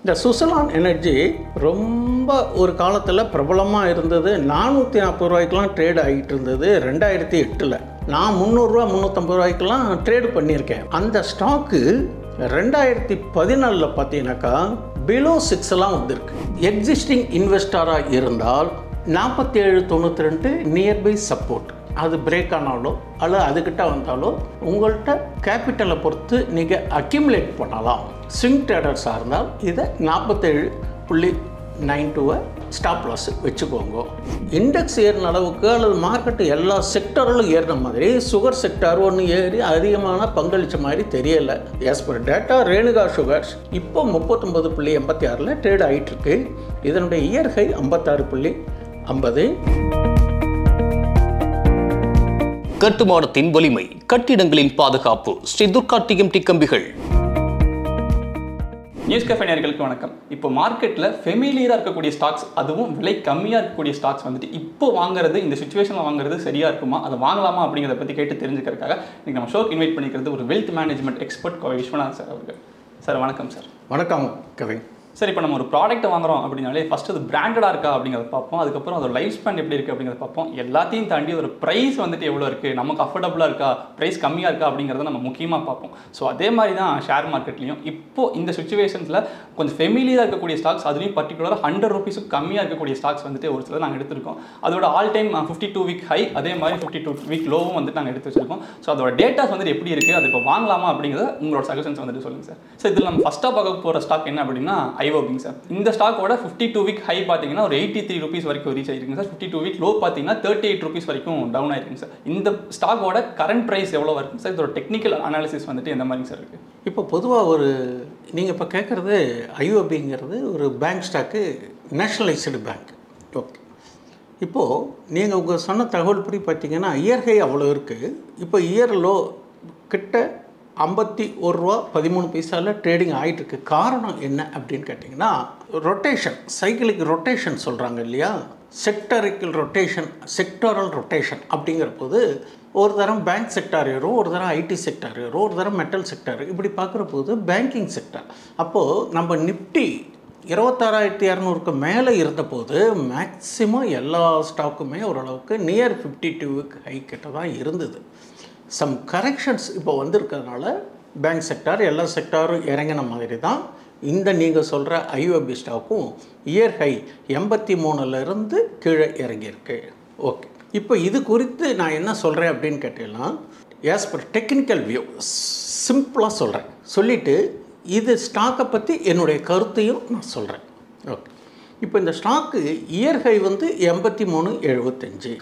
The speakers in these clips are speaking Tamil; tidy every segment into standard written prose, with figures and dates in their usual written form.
இந்த சுசலான் எனர்ஜி ரொம்ப ஒரு காலத்தில் பிரபலமாக இருந்தது. 440 ரூபாய்க்கெலாம் ட்ரேட் ஆகிட்டு இருந்தது 2008. நான் 300 ரூபா 350 ரூபாய்க்கெலாம் ட்ரேடு பண்ணியிருக்கேன். அந்த ஸ்டாக்கு 2014 பார்த்தீங்கன்னாக்கா பிலோ 6 வந்திருக்கு. எக்ஸிஸ்டிங் இன்வெஸ்டராக இருந்தால் 47.92 நியர்பை சப்போர்ட். அது பிரேக் ஆனாலோ அல்லது அதுக்கிட்ட வந்தாலோ உங்கள்கிட்ட கேபிட்டலை பொறுத்து நீங்கள் அக்யூமுலேட் பண்ணலாம். ஸ்விங் ட்ரேடர்ஸாக இருந்தால் இதை 47.92 ஸ்டாப் லாஸ் வச்சுக்கோங்க. இண்டெக்ஸ் ஏறின அளவுக்கு அல்லது மார்க்கெட்டு எல்லா செக்டர்களும் ஏறின மாதிரி சுகர் செக்டார் ஒன்று ஏறி அதிகமான பங்களித்த மாதிரி தெரியலை. As per data Renuka sugars இப்போ 39.86 ட்ரேட் ஆகிட்டுருக்கு. இதனுடைய இயர் ஹை 56.50. கட்டுமானத்தின் வலிமை, கட்டிடங்களின் பாதுகாப்பு, ஸ்ரீ துர்கா டிஎம்டி கம்பிகள். நியூஸ் கேஃபே நேயர்களுக்கு வணக்கம். இப்போ மார்க்கெட்டில் ஃபெமிலியராக இருக்கக்கூடிய ஸ்டாக்ஸ், அதுவும் விலை கம்மியாக இருக்கக்கூடிய ஸ்டாக்ஸ் வந்துட்டு இப்போ வாங்குறது, இந்த சுச்சுவேஷனில் வாங்குறது சரியாக இருக்குமா, அதை வாங்கலாமா அப்படிங்கிறத பற்றி கேட்டு தெரிஞ்சுக்கிறதுக்காக இன்றைக்கி நம்ம ஷோக்கு இன்வைட் பண்ணிக்கிறது ஒரு wealth management expert Kovai Viswanath sir அவர்கள். சார் வணக்கம் சார். வணக்கம் கவின். சார், இப்போ நம்ம ஒரு ப்ராடக்ட்டை வாங்குறோம் அப்படின்னாலே ஃபஸ்ட்டு அது பிராண்டடாக இருக்கா அப்படிங்கிறத பார்ப்போம். அதுக்கப்புறம் அதோட லைஃப் ஸ்பேன் எப்படி இருக்குது அப்படிங்கிறத பார்ப்போம். எல்லாத்தையும் தாண்டி ஒரு ப்ரைஸ் வந்துட்டு எவ்வளோ இருக்குது, நமக்கு அஃபோர்டபுளாக இருக்கா, ப்ரைஸ் கம்மியாக இருக்கா அப்படிங்கிறத நம்ம முக்கியமாக பார்ப்போம். ஸோ அதே மாதிரி தான் ஷேர் மார்க்கெட்லையும் இப்போது இந்த சுச்சுவேஷன்ஸில் கொஞ்சம் ஃபெமிலியராக இருக்கக்கூடிய ஸ்டாக்ஸ், அதுலேயும் பர்டிகுலராக 100 ரூபீஸுக்கு கம்மியாக இருக்கக்கூடிய ஸ்டாக்ஸ் வந்துட்டு ஒரு சில நாங்கள் எடுத்திருக்கோம். அதோட ஆல் டைம் 52 வீக் ஹை, அதே மாதிரி 52 வீக் லோவும் வந்துட்டு நாங்கள் எடுத்து வச்சிருக்கோம். ஸோ அதோட டேட்டாஸ் வந்துட்டு எப்படி இருக்குது, அது இப்போ வாங்கலாமா அப்படிங்கிறத உங்களோட சஜஷன்ஸ் வந்துட்டு சொல்லுங்கள் சார். ஸோ இதில் நம்ம ஃபஸ்ட்டாக பார்க்க போகிற ஸ்டாக் என்ன அப்படின்னா ஐஓபிங் சார். இந்த ஸ்டாக்கோட 52 வீக் ஹை பார்த்தீங்கன்னா ஒரு 83 ரூபீஸ் வரைக்கும் ரீச் ஆகிருக்குங்க சார். 52 வீக் லோ பார்த்தீங்கன்னா 38 ரூபீஸ் வரைக்கும் டவுன் ஆயிருக்குங்க சார். இந்த ஸ்டாக்கோட கரண்ட் ப்ரைஸ் எவ்வளோ இருக்கும் சார்? இதோட டெக்னிக்கல் அனாலிசிஸ் வந்துட்டு எந்த மாதிரி சார் இருக்குது? இப்போ பொதுவாக நீங்கள் இப்போ கேட்குறது ஐஓபிங்கிறது ஒரு bank stock, nationalised bank. Okay, இப்போது நீங்கள் உங்கள் சொன்ன தகவல் படி பார்த்தீங்கன்னா இயர் ஹை அவ்வளோ இருக்குது. இப்போ இயர் லோ கிட்ட 51 ரூபா 13 பைசாவில் ட்ரேடிங் ஆகிட்டுருக்கு. காரணம் என்ன அப்படின்னு கேட்டிங்கன்னா ரொட்டேஷன், சைக்கிளிக் ரொட்டேஷன் சொல்கிறாங்க இல்லையா, செக்டரிக்கல் ரொட்டேஷன், செக்டரல் ரொட்டேஷன் அப்படிங்கிற போது ஒரு தரம் பேங்க் செக்டார் ஏறும், ஒரு தரம் ஐடி செக்டார் ஏறும், ஒரு தரம் மெட்டல் செக்டார், இப்படி பார்க்குற போது பேங்கிங் செக்டார். அப்போது நம்ம நிஃப்டி 26,200க்கு மேலே இருந்தபோது மேக்ஸிமம் எல்லா ஸ்டாக்குமே ஓரளவுக்கு நியர் 52 ஹை கிட்ட தான் இருந்தது. சம் கரெக்ஷன்ஸ் இப்போ வந்திருக்கிறதுனால பேங்க் செக்டார் எல்லா செக்டாரும் இறங்கின மாதிரி தான் இந்த நீங்கள் சொல்கிற ஐஓபி ஸ்டாக்கும் இயர் ஹை 83லேருந்து கீழே இறங்கியிருக்கு. ஓகே, இப்போ இது குறித்து நான் என்ன சொல்கிறேன் அப்படின்னு கேட்டீங்கன்னா, ஆஸ் பர் டெக்னிக்கல் வியூ சிம்பிளாக சொல்கிறேன். சொல்லிவிட்டு இது ஸ்டாக்கை பற்றி என்னுடைய கருத்தையும் நான் சொல்கிறேன். ஓகே, இப்போ இந்த ஸ்டாக்கு இயர் ஹை 83.75.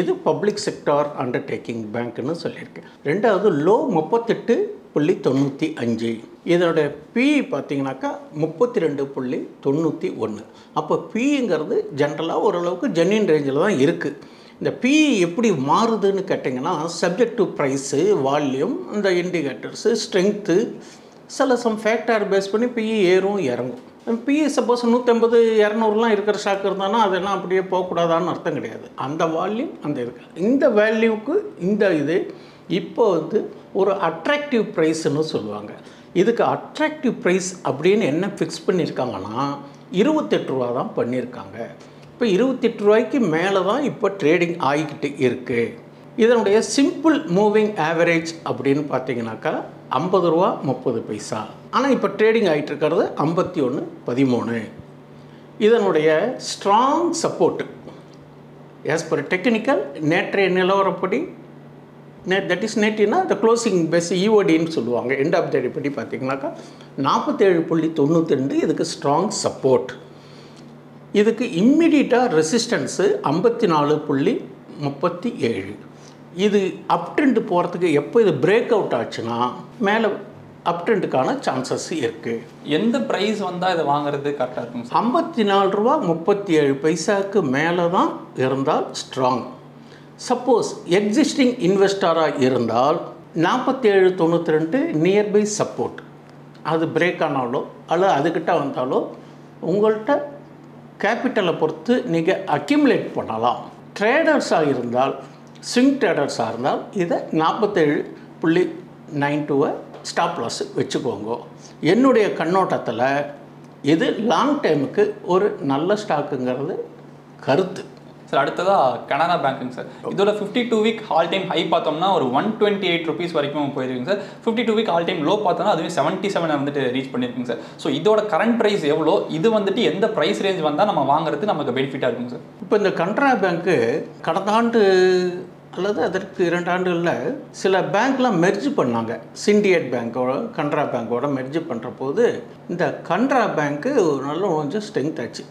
இது பப்ளிக் செக்டார் அண்டர்டேக்கிங் பேங்க்னு சொல்லியிருக்கேன். ரெண்டாவது லோ 38.95. இதனுடைய பிஇ பார்த்தீங்கன்னாக்கா 32.91. அப்போ பிங்கிறது ஜென்ரலாக ஓரளவுக்கு ஜென்யூன் ரேஞ்சில் தான் இருக்குது. இந்த பிஇ எப்படி மாறுதுன்னு கேட்டிங்கன்னா சப்ஜெக்ட் டு ப்ரைஸு, வால்யூம், இந்த indicators, strength, some factor base பண்ணி பிஇ ஏறும் இறங்கும். பிஇ சப்போஸ் 150 200 இருக்கிற ஸ்டாக் இருந்தானா அதெல்லாம் அப்படியே போகக்கூடாதான்னு அர்த்தம் கிடையாது. அந்த வால்யூம் அந்த இருக்கு, இந்த வேல்யூக்கு இந்த இது இப்போ ஒரு அட்ராக்டிவ் ப்ரைஸ்ன்னு சொல்லுவாங்க. இதுக்கு அட்ராக்டிவ் ப்ரைஸ் அப்படின்னு என்ன ஃபிக்ஸ் பண்ணியிருக்காங்கன்னா 28 ரூபா தான் பண்ணியிருக்காங்க. இப்போ 28 ரூபாய்க்கு மேலே தான் இப்போ ட்ரேடிங் ஆகிக்கிட்டு இருக்குது. இதனுடைய சிம்பிள் மூவிங் ஆவரேஜ் அப்படின்னு பார்த்தீங்கன்னாக்கா 50 ரூபா 30 பைசா. ஆனால் இப்போ ட்ரேடிங் ஆகிட்டு இருக்கிறது 51.13. இதனுடைய strong support as per technical நேற்றைய நிலவரப்படி, தட் இஸ் நேற்றினா இந்த க்ளோசிங் பேஸ் இஓடின்னு சொல்லுவாங்க, எண்ட் ஆஃப் த டே படி பார்த்தீங்கன்னாக்கா 47.92 இதுக்கு ஸ்ட்ராங் சப்போர்ட். இதுக்கு இம்மிடியட்டாக ரெசிஸ்டன்ஸு 54.37. இது அப் ட்ரெண்ட் போகிறதுக்கு எப்போ இது பிரேக் அவுட் ஆச்சுன்னா மேலே அப் ட்ரெண்டுக்கான சான்சஸ் இருக்குது. எந்த ப்ரைஸ் வந்தால் இதை வாங்குறது கரெக்டாக இருக்கும்? 54 ரூபா 37 பைசாவுக்கு மேலே தான் இருந்தால் ஸ்ட்ராங். சப்போஸ் எக்ஸிஸ்டிங் இன்வெஸ்டராக இருந்தால் 47.92 நியர்பை சப்போர்ட். அது பிரேக் ஆனாலோ அல்லது அதுக்கிட்ட வந்தாலோ உங்கள்கிட்ட கேபிட்டலை பொறுத்து நீங்கள் அக்யூமுலேட் பண்ணலாம். ட்ரேடர்ஸாக இருந்தால், ஸ்விங் ட்ரேடர்ஸாக இருந்தால் இதை 47.92 ஸ்டாப் லாஸ் வச்சுக்கோங்க. என்னுடைய கண்ணோட்டத்தில் இது லாங் டைமுக்கு ஒரு நல்ல ஸ்டாக்குங்கிறது கருத்து. சார் அடுத்ததாக கனரா பேங்க்குங்க சார். இதோட 52 வீக் ஆல் டைம் ஹை பார்த்தோம்னா ஒரு 128 ருபீஸ் வரைக்கும் போயிருக்குங்க sir. 52 week all time low பார்த்தோம்னா அதுவே 77 வந்துட்டு ரீச் பண்ணியிருக்குங்க சார். ஸோ இதோட கரண்ட் ப்ரைஸ் எவ்வளோ, இது வந்துட்டு எந்த ப்ரைஸ் ரேஞ்ச் வந்தால் நம்ம வாங்குறது நமக்கு பெனிஃபிட்டாக இருக்குங்க சார்? இப்போ இந்த கனரா பேங்க்கு கடந்த ஆண்டு அல்லது அதற்கு 2 ஆண்டுகளில் சில பேங்க்லாம் மெர்ஜ் பண்ணாங்க. சிண்டிகேட் பேங்க்கோட கனரா பேங்க்கோட மெர்ஜ் பண்ணுற போது இந்த கனரா பேங்க்கு ஒரு நல்ல கொஞ்சம் ஸ்ட்ரென்த் ஆச்சு.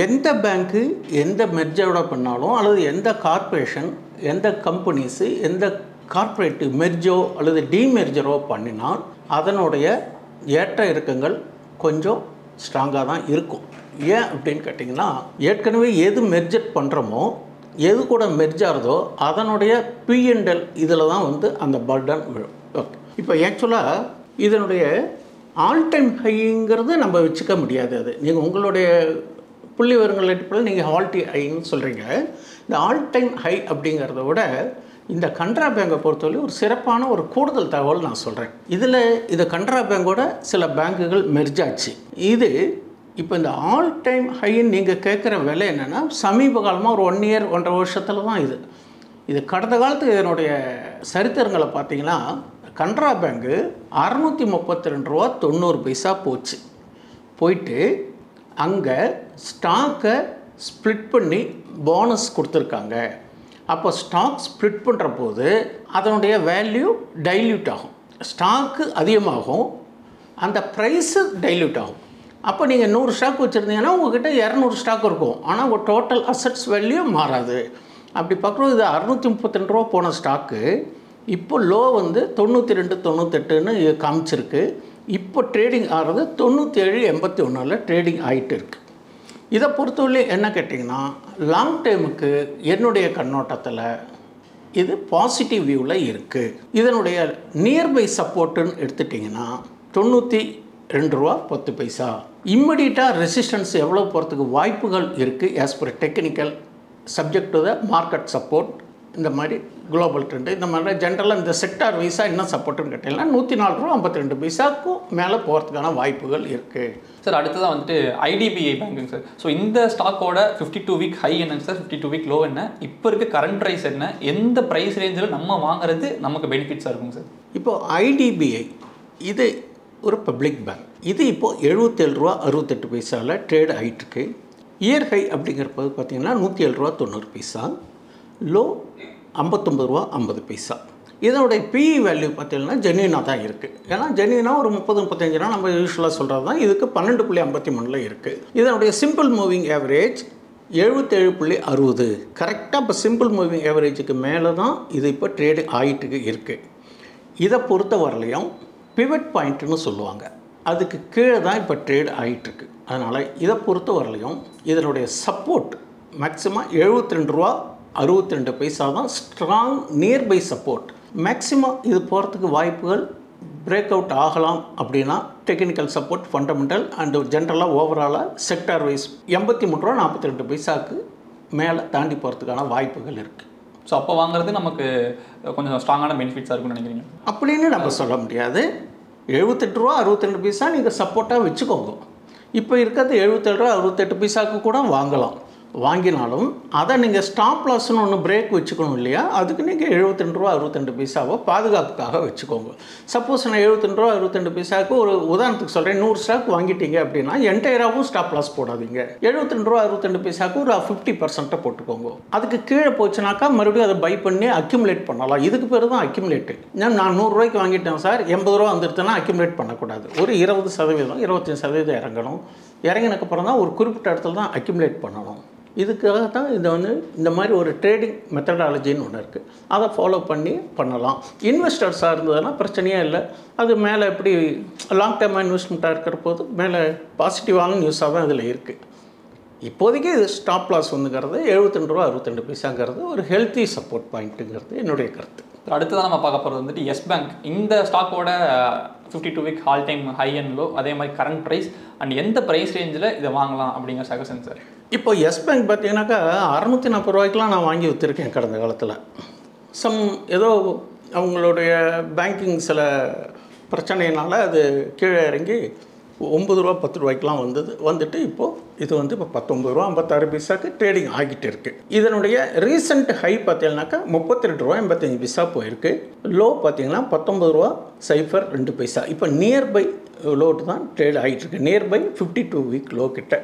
எந்த பேங்க்கு எந்த மெர்ஜோட பண்ணாலும் அல்லது எந்த கார்ப்பரேஷன் எந்த கம்பெனிஸு எந்த கார்ப்பரேட்டிவ் மெர்ஜோ அல்லது டிமெர்ஜரோ பண்ணினால் அதனுடைய ஏற்ற இறக்கங்கள் கொஞ்சம் ஸ்ட்ராங்காக தான் இருக்கும். ஏன் அப்படின்னு கேட்டிங்கன்னா, ஏற்கனவே எது மெர்ஜர் பண்ணுறோமோ எது கூட மெர்ஜ் ஆகிறதோ அதனுடைய P&L இதில் தான் வந்து அந்த பர்டன் விழும். ஓகே, இப்போ ஆக்சுவலாக இதனுடைய ஆல் டைம் ஹைங்கிறது நம்ம வச்சுக்க முடியாது. அது நீங்கள் உங்களுடைய புள்ளி விவரங்கள் அடிப்படையில் நீங்கள் ஆல் டைம் ஹைன்னு சொல்கிறீங்க. இந்த ஆல் டைம் ஹை அப்படிங்கிறத விட இந்த கனரா பேங்கை பொறுத்தவரை ஒரு சிறப்பான ஒரு கூடுதல் தகவல் நான் சொல்கிறேன். இதில் இது கனரா பேங்கோட சில பேங்குகள் மெர்ஜ் ஆச்சு. இது இப்போ இந்த ஆல் டைம் ஹைன்னு நீங்கள் கேட்குற விலை என்னென்னா சமீப காலமாக ஒரு 1 இயர் 1.5 வருஷத்தில் தான் இது கடந்த காலத்துக்கு இதனுடைய சரித்திரங்களை பார்த்தீங்கன்னா கனரா பேங்கு 632 ரூபா 90 பைசா போயிட்டு அங்கே ஸ்டாக்கை ஸ்ப்ளிட் பண்ணி போனஸ் கொடுத்துருக்காங்க. அப்போ ஸ்டாக் ஸ்ப்ளிட் பண்ணுற போது அதனுடைய வேல்யூ டைல்யூட் ஆகும், ஸ்டாக்கு அதிகமாகும், அந்த ப்ரைஸு டைல்யூட் ஆகும். அப்போ நீங்கள் 100 ஸ்டாக் வச்சுருந்தீங்கன்னா உங்கள்கிட்ட 200 ஸ்டாக் இருக்கும், ஆனால் உங்கள் டோட்டல் அசட்ஸ் வேல்யூ மாறாது. அப்படி பார்க்குறோம். இது 632 ரூபா போன ஸ்டாக்கு இப்போ லோ வந்து 92 98ன்னு காமிச்சிருக்கு. இப்போ ட்ரேடிங் ஆகிறது 97.81 ட்ரேடிங் ஆகிட்டு இருக்குது. இதை பொறுத்தவரை என்ன கேட்டிங்கன்னா, லாங் டைமுக்கு என்னுடைய கண்ணோட்டத்தில் இது பாசிட்டிவ் வியூவில் இருக்குது. இதனுடைய நியர்பை சப்போர்ட்டுன்னு எடுத்துட்டிங்கன்னா 92 ரூபா 10 பைசா. இம்மிடியட்டாக ரெசிஸ்டன்ஸ் எவ்வளோ போகிறதுக்கு வாய்ப்புகள் இருக்குது as per technical subject to the market support. இந்த மாதிரி குளோபல் ட்ரெண்டு இந்த மாதிரி ஜென்ரலாக இந்த செக்டார் வைஸாக என்ன சப்போர்ட்டுன்னு கேட்டிங்கன்னா 104 ரூபா 52 பைசாக்கும் மேலே போகிறதுக்கான வாய்ப்புகள் இருக்குது. சார் அடுத்ததான் வந்துட்டு IDBI பேங்க்குங்க சார். ஸோ இந்த ஸ்டாக்கோட 52 வீக் ஹை என்னங்க சார், 52 வீக் லோ என்ன, இப்போ இருக்க கரண்ட் ப்ரைஸ் என்ன, எந்த ப்ரைஸ் ரேஞ்சில் நம்ம வாங்குறது நமக்கு பெனிஃபிட்ஸாக இருக்குங்க சார்? இப்போது IDBI இது ஒரு பப்ளிக் பேங்க். இது இப்போது 77 ரூபா 68 பைசாவில் ட்ரேட் ஆகிட்டுருக்கு. இயர் ஹை அப்படிங்கிறப்போது பார்த்திங்கன்னா 107 ரூபா 90 பைசா, லோ 59 ரூபா 50 பைசா. இதனுடைய PE வேல்யூ பார்த்திங்கன்னா ஜென்யூனாக தான் இருக்குது. ஏன்னா ஜென்யூனாக ஒரு 30-35 நம்ம யூஸ்வலாக சொல்கிறது தான். இதுக்கு 12.53 இருக்குது. இதனுடைய சிம்பிள் மூவிங் ஆவரேஜ் 77.60. கரெக்டாக இப்போ சிம்பிள் மூவிங் ஆவரேஜுக்கு மேலே தான் இது இப்போ ட்ரேடு ஆகிட்டு இருக்குது. இதை பொறுத்த வரலையும் பிவட் பாயிண்ட்டுன்னு சொல்லுவாங்க, அதுக்கு கீழே தான் இப்போ ட்ரேட் ஆகிட்டுருக்கு. அதனால் இதை பொறுத்த வரலையும் இதனுடைய சப்போர்ட் மேக்ஸிமம் 72 ரூபா 62 பைசா தான் ஸ்ட்ராங் நியர்பை சப்போர்ட். மேக்ஸிமம் இது போகிறதுக்கு வாய்ப்புகள் பிரேக் அவுட் ஆகலாம். அப்படின்னா டெக்னிக்கல் சப்போர்ட், ஃபண்டமெண்டல் அண்டு ஜென்ரலாக ஓவராலாக செக்டார் வைஸ் 83 ரூபா 42 பைசாவுக்கு மேலே தாண்டி போகிறதுக்கான வாய்ப்புகள் இருக்குது. ஸோ அப்போ வாங்குறது நமக்கு கொஞ்சம் ஸ்ட்ராங்கான பெனிஃபிட்ஸாக இருக்கும்னு நினைக்கிறீங்க? அப்படின்னு நம்ம சொல்ல முடியாது. 78 ரூபா 62 பைசா நீங்கள் சப்போர்ட்டாக வச்சுக்கோங்க. இப்போ இருக்கிறது 77 ரூபா 68 பைசாவுக்கு கூட வாங்கலாம். வாங்கினாலும் அதை நீங்கள் ஸ்டாப் லாஸ்ன்னு ஒன்று பிரேக் வச்சுக்கணும் இல்லையா, அதுக்கு நீங்கள் 72 ரூபா 62 பைசாவை பாதுகாப்புக்காக வச்சுக்கோங்க. சப்போஸ் நான் 72 ரூபா 62 பைசாவுக்கு ஒரு உதாரணத்துக்கு சொல்கிறேன், 100 ஸ்டாக் வாங்கிட்டீங்க அப்படின்னா என்டையராகவும் ஸ்டாப் லாஸ் போடாதீங்க. 72 ரூபா 62 பைசாவுக்கு ஒரு 50% போட்டுக்கோங்க. அதுக்கு கீழே போச்சுனாக்கா மறுபடியும் அதை பை பண்ணி அக்யூமுலேட் பண்ணலாம். இதுக்கு பேர் தான் அக்யூமுலேட்டு. நான் 100 ரூபாய்க்கு வாங்கிட்டேன் சார், 80 ரூபா வந்துடுதுன்னா அக்யூமுலேட் பண்ணக்கூடாது. ஒரு 20% 25% இறங்கணும். இறங்கினதுக்கப்புறம் தான் ஒரு குறிப்பிட்ட இடத்துல தான் அக்யூமுலேட் பண்ணணும். இதுக்காக தான் இதை வந்து இந்த மாதிரி ஒரு ட்ரேடிங் மெத்தடாலஜின்னு ஒன்று இருக்குது, அதை ஃபாலோ பண்ணி பண்ணலாம். இன்வெஸ்டர்ஸாக இருந்ததுன்னா பிரச்சனையே இல்லை. அது மேலே எப்படி லாங் டேர்ம் இன்வெஸ்ட்மெண்ட்டாக இருக்கிற போது மேலே பாசிட்டிவான நியூஸாக தான் இதில் இருக்குது. இப்போதைக்கு இது ஸ்டாப் லாஸ் வந்துங்கிறது 72 ரூபா 62 பைசாங்கிறது ஒரு ஹெல்த்தி சப்போர்ட் பாயிண்ட்டுங்கிறது என்னுடைய கருத்து. அடுத்ததான் நம்ம பார்க்க போகிறது வந்துட்டு எஸ் பேங்க். இந்த ஸ்டாக்கோட 52 week all time high and low, அதே மாதிரி கரண்ட் ப்ரைஸ் அண்ட் எந்த ப்ரைஸ் ரேஞ்சில் இதை வாங்கலாம் அப்படிங்கிற சஜஷன் சார். இப்போ எஸ் பேங்க் பார்த்தீங்கன்னாக்கா 640 ரூபாய்க்குலாம் நான் வாங்கி விற்றுருக்கேன் கடந்த காலத்தில். ஏதோ அவங்களுடைய பேங்கிங் சில பிரச்சனையினால் அது கீழே இறங்கி 9 ரூபா 10 ரூபாய்க்கெலாம் வந்துட்டு இப்போது இது வந்து இப்போ 19 ரூபா 56 பைசாக்கு ட்ரேடிங் ஆகிட்டு இருக்குது. இதனுடைய ரீசெண்ட் ஹை பார்த்தீங்கன்னாக்கா 32 ரூபா 85 பைசா போயிருக்கு. லோ பார்த்தீங்கன்னா 19 ரூபா 0.2 பைசா. இப்போ நியர்பை லோட்டு தான் ட்ரேட் ஆகிட்டு இருக்கு. நியர்பை 52 வீக் லோ கிட்ட.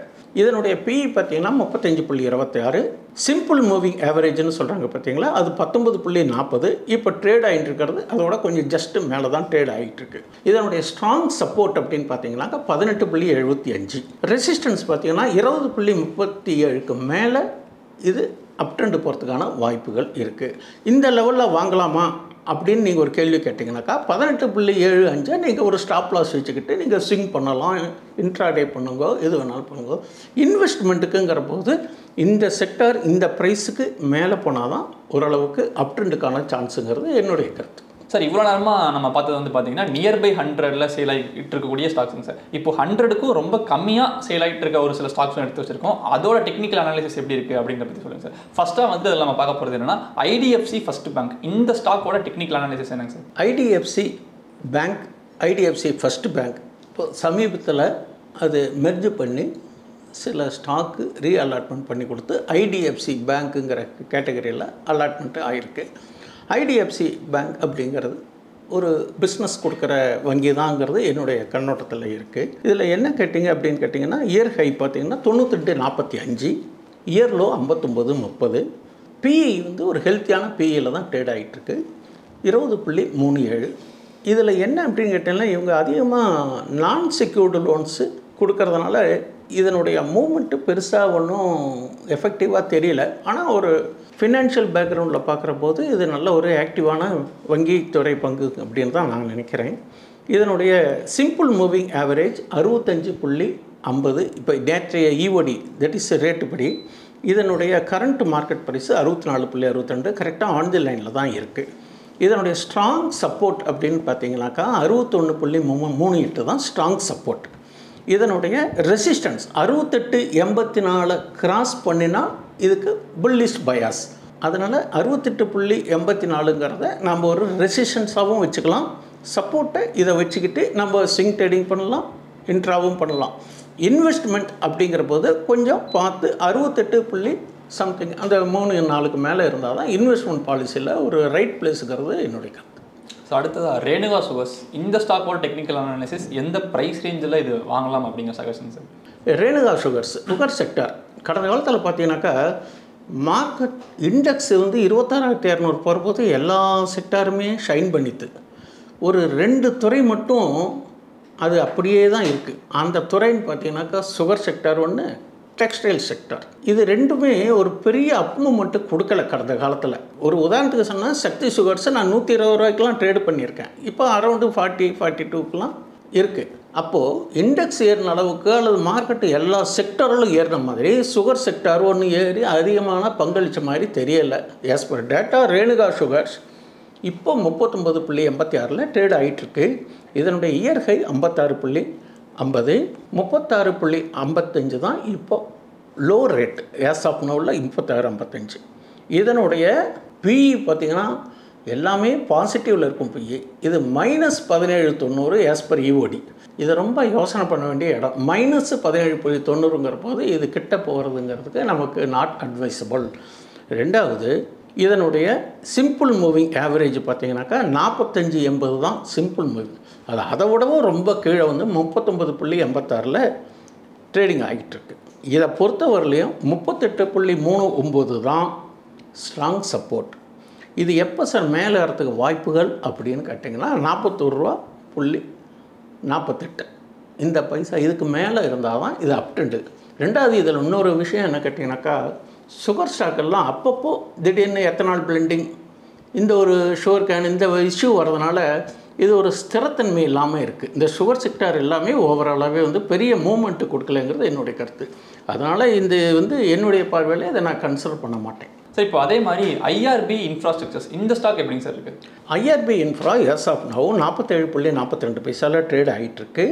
இதனுடைய பிஇ பார்த்தீங்கன்னா 35.26. சிம்பிள் மூவிங் ஆவரேஜ்னு சொல்கிறாங்க பார்த்தீங்களா, அது 19.40. இப்போ ட்ரேட் ஆகிட்டு இருக்கிறது அதோட கொஞ்சம் ஜஸ்ட்டு மேலே தான் ட்ரேட் ஆகிட்டு இருக்கு. இதனுடைய ஸ்ட்ராங் சப்போர்ட் அப்படின்னு பார்த்தீங்கன்னாக்கா 18.75. ரெசிஸ்டன்ஸ் பார்த்தீங்கன்னா 20.37க்கு மேலே இது அப் ட்ரெண்ட் போகிறதுக்கான வாய்ப்புகள் இருக்குது. இந்த லெவலில் வாங்கலாமா அப்படின்னு நீங்கள் ஒரு கேள்வி கேட்டிங்கனாக்கா 18.75 நீங்கள் ஒரு ஸ்டாப் லாஸ் வச்சுக்கிட்டு நீங்கள் ஸ்விங் பண்ணலாம், இன்ட்ராடே பண்ணுங்க, எது வேணாலும் பண்ணுங்க. இன்வெஸ்ட்மெண்ட்டுக்குங்கிற போது இந்த செக்டார் இந்த ப்ரைஸுக்கு மேலே போனால் தான் ஓரளவுக்கு அப் ட்ரெண்டுக்கான சான்ஸுங்கிறது என்னுடைய கருத்து. சார், இவ்வளோ நேரமாக நம்ம பார்த்தது வந்து பார்த்தீங்கன்னா நியர்பை 100ல் சேல் ஆகிட்டு இருக்கக்கூடிய ஸ்டாக்ஸுங்க சார். இப்போ 100க்கும் ரொம்ப கம்மியாக சேல் ஆகிட்டு இருக்க ஒரு சில ஸ்டாக்ஸும் எடுத்து வச்சிருக்கோம். அதோட டெக்னிக்கல் அனாலிசிஸ் எப்படி இருக்குது அப்படிங்கிற பற்றி சொல்லுங்கள் சார். ஃபஸ்ட்டாக வந்து அதில் நம்ம பார்க்க போகிறது என்னன்னா ஐடிஎஃப்சி ஃபர்ஸ்ட் பேங்க். இந்த ஸ்டாக்கோட டெக்னிக்கல் அனாலிசிஸ் என்னங்க sir? IDFC bank, IDFC first bank இப்போ சமீபத்தில் அது மெர்ஜ் பண்ணி சில ஸ்டாக்கு ரீஅலாட்மெண்ட் பண்ணி கொடுத்து ஐடிஎஃப்சி பேங்க்குங்கிற கேட்டகரியில் அலாட்மெண்ட்டு ஆகிருக்கு. ஐடிஎஃப்சி பேங்க் அப்படிங்கிறது ஒரு பிஸ்னஸ் கொடுக்குற வங்கி தாங்கிறது என்னுடைய கண்ணோட்டத்தில் இருக்குது. இதில் என்ன கேட்டிங்க அப்படின்னு கேட்டிங்கன்னா இயர் ஹை பார்த்திங்கன்னா 98.45, இயர் லோ 59.30. பிஇ வந்து ஒரு ஹெல்த்தியான பிஇயில் தான் ட்ரேட் ஆகிட்டுருக்கு 20.37. இதில் என்ன அப்படின்னு கேட்டிங்கன்னா இவங்க அதிகமாக நான் செக்யூர்டு லோன்ஸு கொடுக்கறதுனால இதனுடைய மூமெண்ட்டு பெருசாக ஒன்றும் எஃபெக்டிவாக தெரியல. ஆனால் ஒரு ஃபினான்ஷியல் பேக்ரவுண்டில் பார்க்குற போது இது நல்ல ஒரு ஆக்டிவான வங்கி துறை பங்கு அப்படின்னு தான் நான் நினைக்கிறேன். இதனுடைய சிம்பிள் மூவிங் ஆவரேஜ் 65.50. இப்போ நேற்றைய இஓடி தட் இஸ் ரேட்டு படி இதனுடைய கரண்ட் மார்க்கெட் ப்ரைஸு 64.62, கரெக்டாக ஆன் தி லைனில் தான் இருக்குது. இதனுடைய ஸ்ட்ராங் சப்போர்ட் அப்படின்னு பார்த்தீங்கன்னாக்கா 61.38 தான் ஸ்ட்ராங் சப்போர்ட். இதனுடைய ரெசிஸ்டன்ஸ் 68.84 கிராஸ் பண்ணினால் இதுக்கு புல்லிஷ் பயாஸ். அதனால் 68.84ங்கிறத நம்ம ஒரு ரெசிஸ்டன்ஸாகவும் வச்சுக்கலாம். சப்போர்ட்டை இதை வச்சுக்கிட்டு நம்ம ஸ்விங் ட்ரேடிங் பண்ணலாம், இன்ட்ராவும் பண்ணலாம். இன்வெஸ்ட்மெண்ட் அப்படிங்கிற போது கொஞ்சம் பார்த்து 68 சம்திங் அந்த 3-4க்கு மேலே இருந்தால் தான் இன்வெஸ்ட்மெண்ட் பாலிசியில் ஒரு ரைட் பிளேஸுங்கிறது என்னுடைய கருத்து. ஸோ அடுத்ததாக ரேணுகா சுகர்ஸ். இந்த ஸ்டாக்கோட டெக்னிக்கல் அனாலிசிஸ் எந்த ப்ரைஸ் ரேஞ்சில் இது வாங்கலாம் அப்படிங்கிற suggestion sir? Renuka sugar sector கடந்த காலத்தில் பார்த்தீங்கன்னாக்கா மார்க்கெட் இண்டெக்ஸ் வந்து 26,200 போகிறபோது எல்லா செக்டாருமே ஷைன் பண்ணித்து. ஒரு 2 துறை மட்டும் அது அப்படியே தான் இருக்குது. அந்த துறைன்னு பார்த்தீங்கன்னாக்கா சுகர் செக்டார் ஒன்று, டெக்ஸ்டைல் செக்டார். இது ரெண்டுமே ஒரு பெரிய அப் மூமெண்ட்டு கொடுக்கல கடந்த காலத்தில். ஒரு உதாரணத்துக்கு சொன்னால் சக்தி சுகர்ஸை நான் 120 ரூபாய்க்கெலாம் ட்ரேடு பண்ணியிருக்கேன். இப்போ அரௌண்டு 40-42க்கெலாம் இருக்குது. அப்போது இண்டெக்ஸ் ஏறின அளவுக்கு அல்லது மார்க்கெட்டு எல்லா செக்டர்களும் ஏறின மாதிரி சுகர் செக்டார் ஒன்று ஏறி அதிகமான பங்களித்த மாதிரி தெரியலை. As per data Renuka sugars இப்போ 39.86 ட்ரேட் ஆகிட்டுருக்கு. இதனுடைய இயர் ஹை 56.50, 36.55 தான் இப்போ லோ ரேட் ஆஸ் ஆஃப் நோவில் 36.55. இதனுடைய பிஇ பார்த்திங்கன்னா எல்லாமே பாசிட்டிவில் இருக்கும் பிஇ. இது -17.90 ஆஸ் பர் இஓடி. இதை ரொம்ப யோசனை பண்ண வேண்டிய இடம். -17.90ங்கிற போது இது கிட்ட போகிறதுங்கிறதுக்கு நமக்கு நாட் அட்வைசபிள். ரெண்டாவது இதனுடைய சிம்பிள் மூவிங் ஆவரேஜ் பார்த்திங்கனாக்கா 45.80 தான் சிம்பிள் மூவிங். அது அதை விடவும் ரொம்ப கீழே வந்து 39.86 ட்ரேடிங் ஆகிட்டுருக்கு. இதை பொறுத்தவரையிலையும் 38.39 தான் ஸ்ட்ராங் சப்போர்ட். இது எப்போ சார் மேலே வரத்துக்கு வாய்ப்புகள் அப்படின்னு கேட்டிங்கன்னா 41.48 இந்த பைசா இதுக்கு மேலே இருந்தால் தான் இது அப் ட்ரெண்டு. ரெண்டாவது இதில் இன்னொரு விஷயம் என்ன கேட்டிங்கனாக்கா சுகர் ஸ்டாக்கெல்லாம் அப்பப்போ திடீர்னு எத்தனால் பிளெண்டிங் இந்த ஒரு சுகர் கேன் இந்த இஷ்யூ வரதுனால இது ஒரு ஸ்திரத்தன்மை இல்லாமல் இருக்குது. இந்த சுகர் செக்டார் எல்லாமே ஓவராலாகவே வந்து பெரிய மூமெண்ட்டு கொடுக்கலைங்கிறது என்னுடைய கருத்து. அதனால் இந்த வந்து என்னுடைய பார்வையில் இதை நான் கன்சிடர் பண்ண மாட்டேன். சார் இப்போ அதே மாதிரி ஐஆர்பி இன்ஃப்ராஸ்ட்ரக்சர்ஸ் இந்த ஸ்டாக் எப்படிங்க சார் இருக்குது? IRB infra as of now 47.42 பைசாவில் ட்ரேட் ஆகிட்டுருக்கு.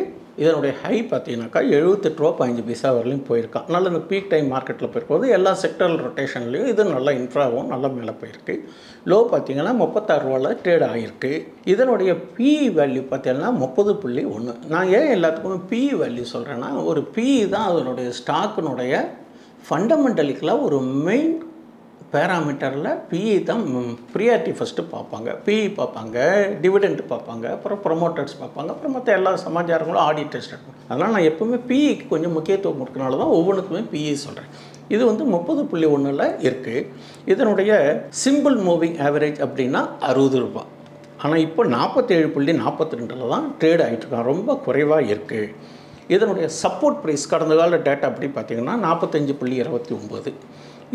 இதனுடைய ஹை பார்த்தீங்கன்னாக்கா 78 ரூபா 15 பைசா வரலையும் போயிருக்கான். நல்ல இந்த பீக் டைம் மார்க்கெட்டில் போயிருக்கும்போது எல்லா செக்டரல் ரொட்டேஷன்லேயும் இது நல்லா இன்ஃப்ராவும் நல்லா மேலே போயிருக்கு. லோ பார்த்தீங்கன்னா 36 ரூபாவில் ட்ரேட் ஆகிருக்கு. இதனுடைய பிஇ வேல்யூ பார்த்தீங்கன்னா 30.1. நான் ஏன் எல்லாத்துக்குமே பிஇ வேல்யூ சொல்கிறேன்னா, ஒரு பிஇ தான் அதனுடைய ஸ்டாக்கினுடைய ஃபண்டமெண்டலிக்கலாக ஒரு மெயின் பேராமீட்டரில் பிஇ தான் ப்ரியாரிட்டி ஃபஸ்ட்டு பார்ப்பாங்க. பிஇ பார்ப்பாங்க, டிவிடெண்ட் பார்ப்பாங்க, அப்புறம் ப்ரொமோட்டர்ஸ் பார்ப்பாங்க, அப்புறம் மற்ற எல்லா சமாச்சாரங்களும் ஆடிட்டர்ஸ் இருக்கும். அதனால் நான் எப்போவுமே பிஇக்கு கொஞ்சம் முக்கியத்துவம் கொடுக்கறனால தான் ஒவ்வொன்றுக்குமே பிஇ சொல்கிறேன். இது வந்து 30.1 இருக்குது. இதனுடைய சிம்பிள் மூவிங் ஆவரேஜ் அப்படின்னா 60 ரூபா. ஆனால் இப்போ 47.42 தான் ட்ரேட் ஆகிட்டுருக்கான். ரொம்ப குறைவாக இருக்குது. இதனுடைய சப்போர்ட் ப்ரைஸ் கடந்த கால டேட்டா அப்படி பார்த்திங்கன்னா 45.29.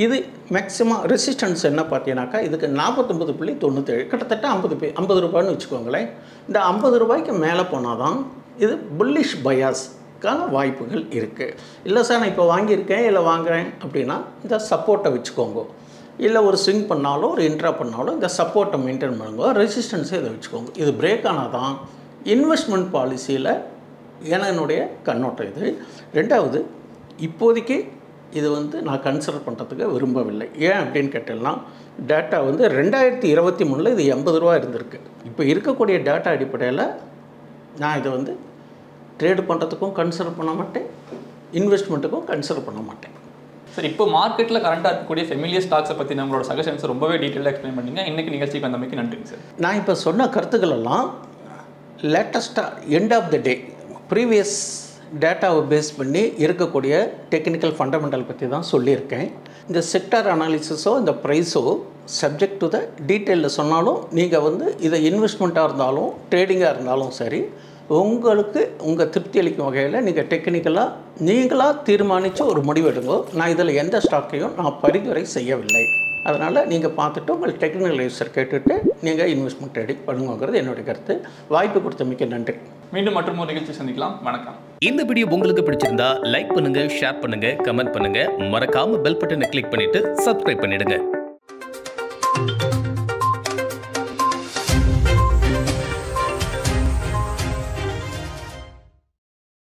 இது மேக்ஸிமம் ரெசிஸ்டன்ஸ் என்ன பார்த்தீங்கன்னாக்கா இதுக்கு 49.97, கிட்டத்தட்ட 50 ரூபான்னு வச்சுக்கோங்களேன். இந்த 50 ரூபாய்க்கு மேலே போனால் தான் இது புல்லிஷ் பயாஸ்க்கான வாய்ப்புகள் இருக்குது. இல்லை சார் நான் இப்போ வாங்கியிருக்கேன் இல்லை வாங்குகிறேன் அப்படின்னா இந்த சப்போர்ட்டை வச்சுக்கோங்க. இல்லை ஒரு ஸ்விங் பண்ணாலும் ஒரு இன்ட்ரா பண்ணாலும் இந்த சப்போர்ட்டை மெயின்டைன் பண்ணுங்க. ரெசிஸ்டன்ஸை இதை வச்சுக்கோங்க. இது பிரேக் ஆனால் தான் இன்வெஸ்ட்மெண்ட் பாலிசியில் என்னுடைய கண்ணோட்டம் இது. ரெண்டாவது, இப்போதைக்கு இது வந்து நான் கன்சிடர் பண்ணுறதுக்கு விரும்பவில்லை. ஏன் அப்படின்னு கேட்டேன்னா, டேட்டா வந்து 2023 இது 80 ரூபா இருந்திருக்கு. இப்போ இருக்கக்கூடிய டேட்டா அடிப்படையில் நான் இதை வந்து ட்ரேடு பண்ணுறதுக்கும் கன்சிடர் பண்ண மாட்டேன், இன்வெஸ்ட்மெண்ட்டுக்கும் கன்சிடர் பண்ண மாட்டேன். சார், இப்போ மார்க்கெட்டில் கரண்ட்டாக இருக்கக்கூடிய ஃபெமிலியர் ஸ்டாக்ஸை பற்றி நம்மளோட சஜஷன்ஸ் ரொம்பவே டீட்டெயிலாக எக்ஸ்பிளைன் பண்ணிங்க. இன்றைக்கி நிகழ்ச்சிக்கு வந்தமைக்கு நன்றிங்க சார். நான் இப்போ சொன்ன கருத்துக்கள் எல்லாம் லேட்டஸ்ட்டாக end of the day previous டேட்டாவை பேஸ் பண்ணி இருக்கக்கூடிய டெக்னிக்கல் ஃபண்டமெண்டல் பற்றி தான் சொல்லியிருக்கேன். இந்த செக்டார் அனாலிசிஸோ இந்த ப்ரைஸோ சப்ஜெக்ட் டு த டீட்டெயிலில் சொன்னாலும் நீங்கள் வந்து இதை இன்வெஸ்ட்மெண்ட்டாக இருந்தாலும் ட்ரேடிங்காக இருந்தாலும் சரி, உங்களுக்கு உங்கள் திருப்தி அளிக்கும் வகையில் நீங்கள் டெக்னிக்கலாக நீங்களாக தீர்மானித்து ஒரு முடிவு எடுங்கோ. நான் இதில் எந்த ஸ்டாக்கையும் நான் பரிந்துரை செய்யவில்லை. அதனால் நீங்கள் பார்த்துட்டு உங்கள் டெக்னிக்கல் அட்வைசர் கேட்டுட்டு நீங்கள் இன்வெஸ்ட்மெண்ட் ட்ரேடிங் பண்ணுங்கிறது என்னுடைய கருத்து. வாய்ப்பு கொடுத்தமைக்கு நன்றி. மீண்டும் மற்றும் ஒரு நிகழ்ச்சி சந்திக்கலாம். வணக்கம். இந்த வீடியோ உங்களுக்கு பிடிச்சிருந்தா லைக் பண்ணுங்க, ஷேர் பண்ணுங்க, கமெண்ட் பண்ணுங்க. மறக்காம பெல் பட்டனை கிளிக் பண்ணிட்டு சப்ஸ்கிரைப் பண்ணிடுங்க.